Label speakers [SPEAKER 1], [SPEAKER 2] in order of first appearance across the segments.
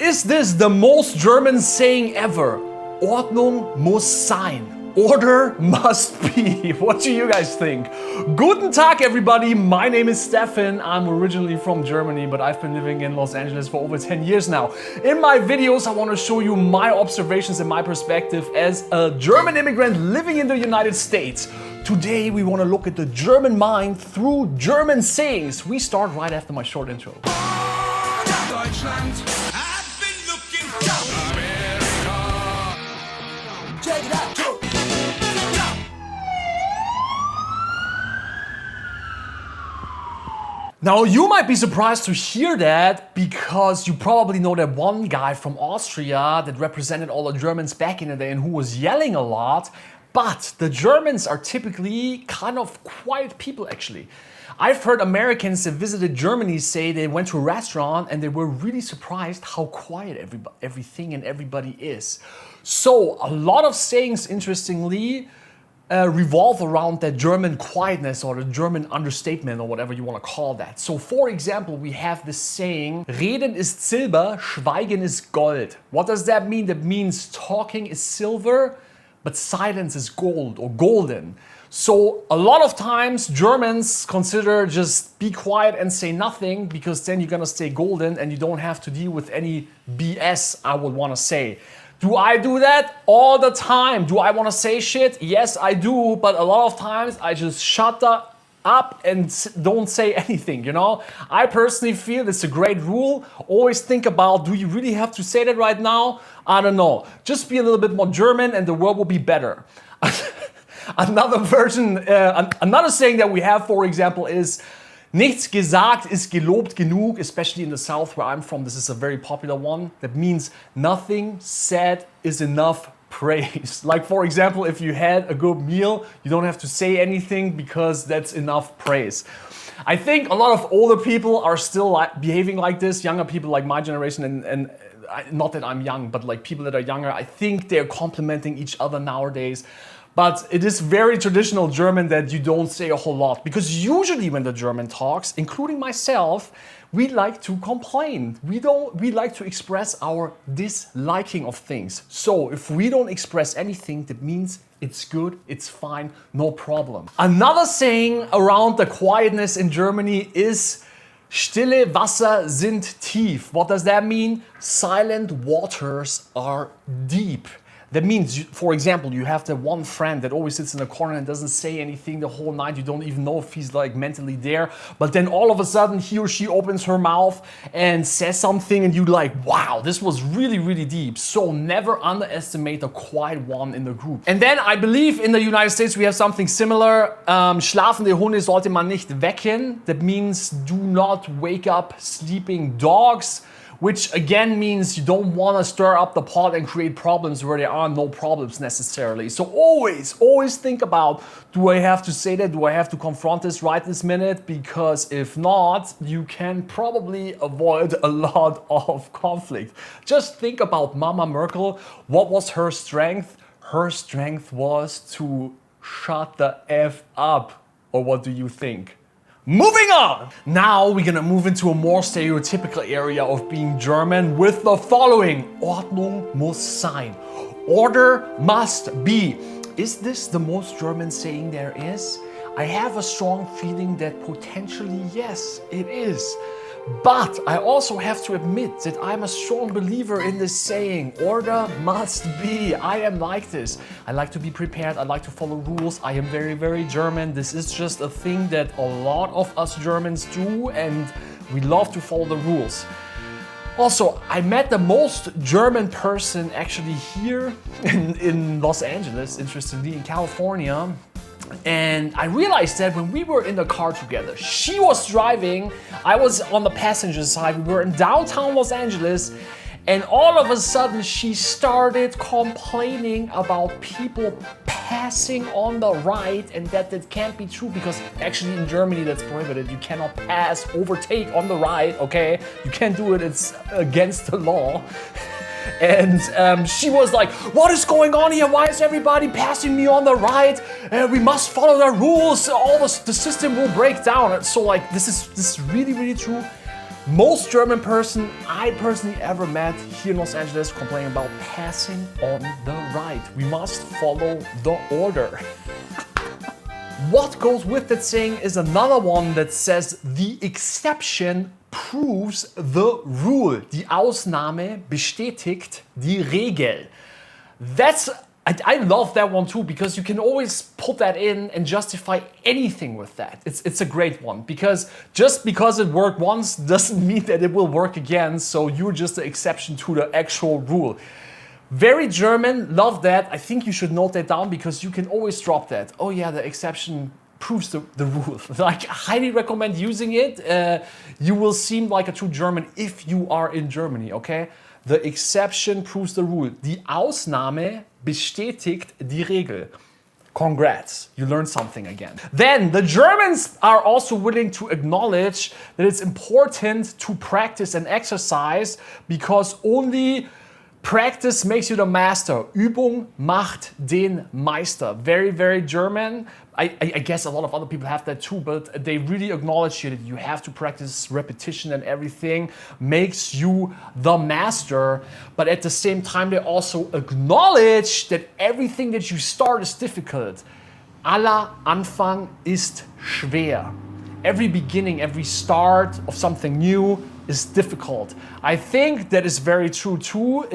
[SPEAKER 1] Is this the most German saying ever? Ordnung, muss, sein. Order must be. What do you guys think? Guten Tag, everybody. My name is Stefan. I'm originally from Germany, but I've been living in Los Angeles for over 10 years now. In my videos, I want to show you my observations and my perspective as a German immigrant living in the United States. Today, we want to look at the German mind through German sayings. We start right after my short intro.
[SPEAKER 2] Deutschland. I've been looking for America. Check it out. Go.
[SPEAKER 1] Now, you might be surprised to hear that because you probably know that one guy from Austria that represented all the Germans back in the day and who was yelling a lot. But the Germans are typically kind of quiet people, actually. I've heard Americans that visited Germany say they went to a restaurant and they were really surprised how quiet everything and everybody is. So a lot of sayings, interestingly, revolve around that German quietness or the German understatement or whatever you want to call that. So for example, we have this saying, Reden ist Silber, Schweigen ist Gold. What does that mean? That means talking is silver, but silence is gold or golden. So a lot of times Germans consider just be quiet and say nothing because then you're gonna stay golden and you don't have to deal with any BS, I would wanna say. Do I do that? All the time. Do I wanna say shit? Yes, I do, but a lot of times I just shut up and don't say anything, you know? I personally feel it's a great rule. Always think about, do you really have to say that right now? I don't know. Just be a little bit more German and the world will be better. Another saying that we have, for example, is Nichts, gesagt, gelobt, genug, especially in the South where I'm from. This is a very popular one. That means nothing said is enough praise. Like, for example, if you had a good meal, you don't have to say anything because that's enough praise. I think a lot of older people are still behaving like this. Younger people like my generation and not that I'm young, but like people that are younger, I think they're complimenting each other nowadays. But it is very traditional German that you don't say a whole lot. Because usually when the German talks, including myself, we like to complain. We like to express our disliking of things. So if we don't express anything, that means it's good, it's fine, no problem. Another saying around the quietness in Germany is Stille Wasser sind tief. What does that mean? Silent waters are deep. That means, for example, you have the one friend that always sits in the corner and doesn't say anything the whole night. You don't even know if he's like mentally there. But then all of a sudden he or she opens her mouth and says something and you like, wow, this was really, really deep. So never underestimate the quiet one in the group. And then I believe in the United States we have something similar. Schlafende Hunde sollte man nicht wecken. That means do not wake up sleeping dogs. Which again means you don't want to stir up the pot and create problems where there are no problems necessarily. So always think about, do I have to say that? Do I have to confront this right this minute? Because if not, you can probably avoid a lot of conflict. Just think about Mama Merkel. What was her strength? Her strength was to shut the F up. Or what do you think? Moving on! Now we're gonna move into a more stereotypical area of being German with the following. Ordnung, muss, sein. Order must be. Is this the most German saying there is? I have a strong feeling that potentially yes, it is. But I also have to admit that I'm a strong believer in this saying, order must be. I am like this. I like to be prepared. I like to follow rules. I am very, very German. This is just a thing that a lot of us Germans do and we love to follow the rules. Also, I met the most German person actually here in Los Angeles, interestingly, in California. And I realized that when we were in the car together, she was driving, I was on the passenger side, we were in downtown Los Angeles, and all of a sudden she started complaining about people passing on the right and that can't be true because actually in Germany that's prohibited. You cannot pass, overtake on the right, okay? You can't do it, it's against the law. And she was like, what is going on here? Why is everybody passing me on the right? We must follow the rules. The system will break down. So like, this is really, really true. Most German person I personally ever met here in Los Angeles complaining about passing on the right. We must follow the order. What goes with that saying is another one that says the exception proves the rule. Die Ausnahme bestätigt die Regel. I love that one too, because you can always put that in and justify anything with that. It's a great one, because just because it worked once doesn't mean that it will work again, so you're just the exception to the actual rule. Very German, love that. I think you should note that down because you can always drop that. Oh yeah, the exception proves the rule. Like, highly recommend using it. You will seem like a true German if you are in Germany, okay? The exception proves the rule. Die Ausnahme bestätigt die Regel. Congrats, you learned something again. Then, the Germans are also willing to acknowledge that it's important to practice and exercise because only practice makes you the master. Übung macht den Meister. Very, very German. I guess a lot of other people have that too, but they really acknowledge here that you have to practice. Repetition and everything makes you the master. But at the same time, they also acknowledge that everything that you start is difficult. Aller Anfang ist schwer. Every beginning, every start of something new is difficult. I think that is very true too.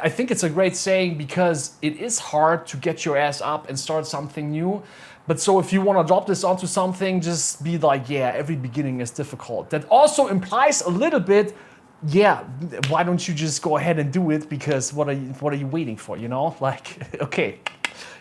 [SPEAKER 1] I think it's a great saying because it is hard to get your ass up and start something new. But so if you want to drop this onto something, just be like, yeah, every beginning is difficult. That also implies a little bit, yeah, why don't you just go ahead and do it? Because what are you waiting for, you know? Like, okay.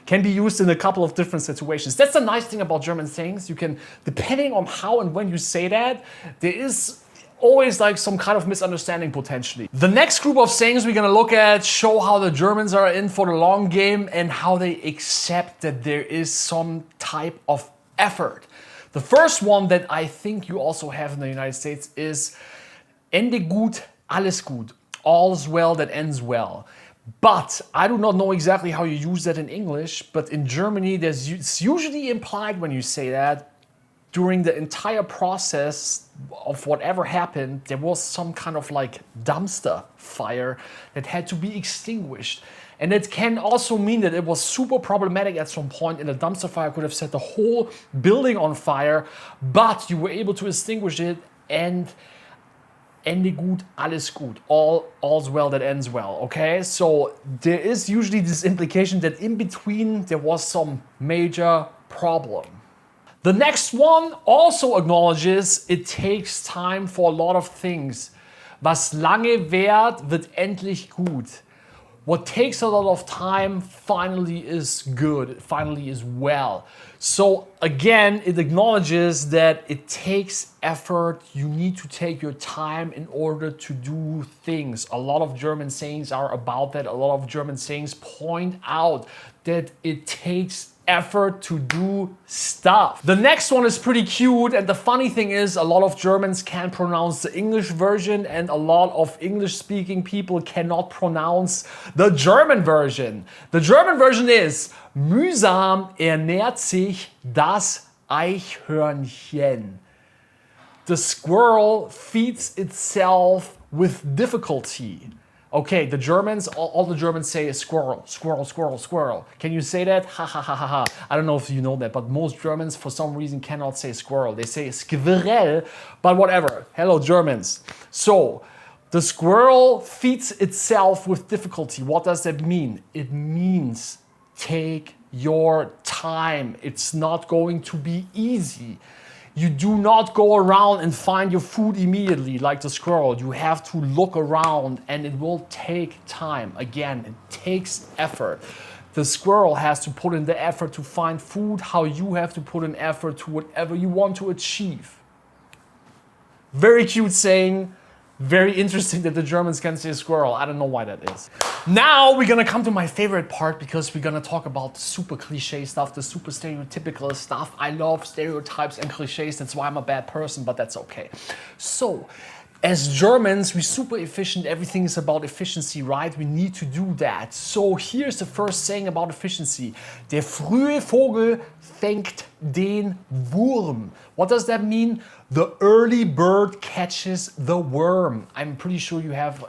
[SPEAKER 1] Can be used in a couple of different situations. That's the nice thing about German sayings. You can, depending on how and when you say that, there is always like some kind of misunderstanding potentially. The next group of sayings we're gonna look at show how the Germans are in for the long game and how they accept that there is some type of effort. The first one that I think you also have in the United States is Ende gut, alles gut. All's well that ends well. But I do not know exactly how you use that in English, but in Germany it's usually implied when you say that during the entire process of whatever happened, there was some kind of like dumpster fire that had to be extinguished. And it can also mean that it was super problematic at some point and the dumpster fire could have set the whole building on fire, but you were able to extinguish it and Ende gut, alles gut. All's well that ends well, okay? So there is usually this implication that in between there was some major problem. The next one also acknowledges it takes time for a lot of things. Was lange währt, wird endlich gut. What takes a lot of time finally is good, finally is well. So again, it acknowledges that it takes effort. You need to take your time in order to do things. A lot of German sayings are about that. A lot of German sayings point out that it takes effort to do stuff. The next one is pretty cute, and the funny thing is a lot of Germans can't pronounce the English version and a lot of English-speaking people cannot pronounce the German version. The German version is mühsam ernährt sich das Eichhörnchen. The squirrel feeds itself with difficulty. Okay, the Germans, all the Germans say is squirrel, squirrel, squirrel, squirrel. Can you say that? Ha ha ha ha ha. I don't know if you know that, but most Germans for some reason cannot say squirrel. They say squirrel, but whatever. Hello, Germans. So, the squirrel feeds itself with difficulty. What does that mean? It means take your time. It's not going to be easy. You do not go around and find your food immediately like the squirrel. You have to look around and it will take time. Again, it takes effort. The squirrel has to put in the effort to find food, how you have to put in effort to whatever you want to achieve. Very cute saying. Very interesting that the Germans can say squirrel. I don't know why that is. Now we're gonna come to my favorite part because we're gonna talk about the super cliche stuff, the super stereotypical stuff. I love stereotypes and cliches. That's why I'm a bad person, but that's okay. So, As Germans, we're super efficient. Everything is about efficiency, right? We need to do that. So here's the first saying about efficiency. Der frühe Vogel fängt den Wurm. What does that mean? The early bird catches the worm. I'm pretty sure you have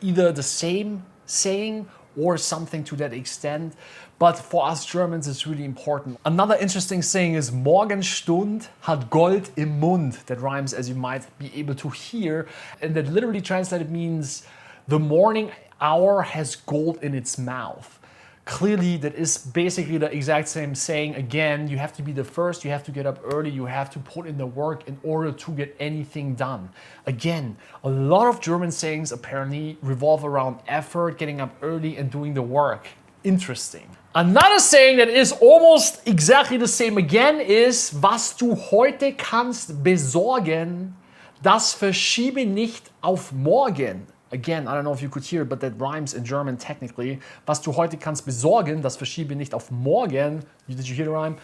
[SPEAKER 1] either the same saying or something to that extent. But for us Germans, it's really important. Another interesting saying is Morgenstund hat Gold im Mund. That rhymes, as you might be able to hear. And that literally translated means the morning hour has gold in its mouth. Clearly, that is basically the exact same saying. Again, you have to be the first, you have to get up early, you have to put in the work in order to get anything done. Again, a lot of German sayings apparently revolve around effort, getting up early and doing the work. Interesting. Another saying that is almost exactly the same again is, was du heute kannst besorgen, das verschiebe nicht auf morgen. Again, I don't know if you could hear, but that rhymes in German technically. Was du heute kannst besorgen, das verschiebe nicht auf morgen. Did you hear the rhyme?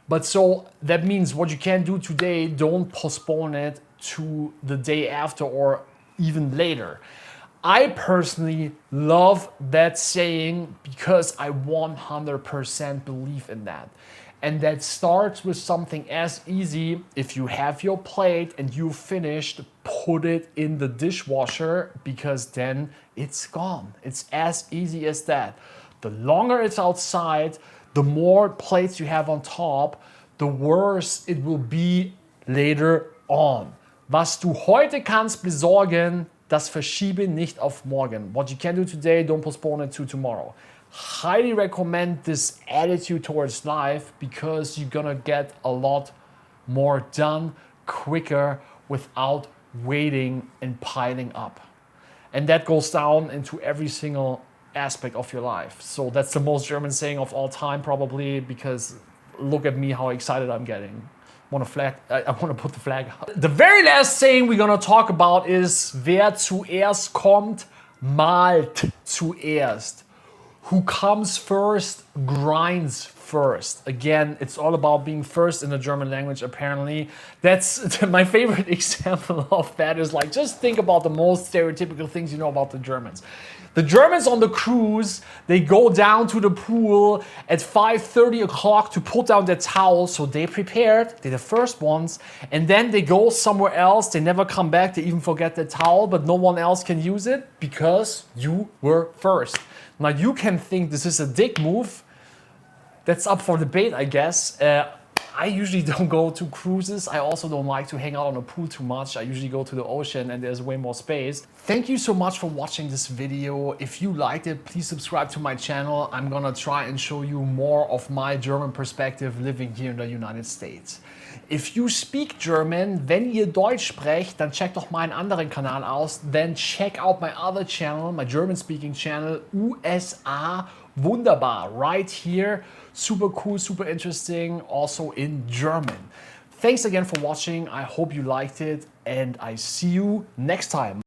[SPEAKER 1] But so that means what you can do today, don't postpone it to the day after or even later. I personally love that saying because I 100% believe in that. And that starts with something as easy. If you have your plate and you finished, put it in the dishwasher because then it's gone. It's as easy as that. The longer it's outside, the more plates you have on top, the worse it will be later on. Was du heute kannst besorgen, das verschiebe nicht auf morgen. What you can do today, don't postpone it to tomorrow. Highly recommend this attitude towards life because you're gonna get a lot more done quicker without waiting and piling up. And that goes down into every single aspect of your life. So that's the most German saying of all time probably, because look at me how excited I'm getting. I want to put the flag up. The very last saying we're gonna talk about is, wer zuerst kommt, malt zuerst. Who comes first, grinds first. Again, it's all about being first in the German language, apparently. That's my favorite example of that is like, just think about the most stereotypical things you know about the Germans. The Germans on the cruise, they go down to the pool at 5:30 o'clock to put down their towels, so they prepared, they're the first ones, and then they go somewhere else, they never come back, they even forget their towel, but no one else can use it because you were first. Now you can think this is a dick move. That's up for debate, I guess. I usually don't go to cruises. I also don't like to hang out on a pool too much. I usually go to the ocean and there's way more space. Thank you so much for watching this video. If you liked it, please subscribe to my channel. I'm gonna try and show you more of my German perspective living here in the United States. If you speak German, wenn ihr Deutsch sprecht, dann check doch meinen anderen Kanal aus. Then check out my other channel, my German speaking channel, USA Wunderbar, right here. Super cool, super interesting, also in German. Thanks again for watching. I hope you liked it and I see you next time.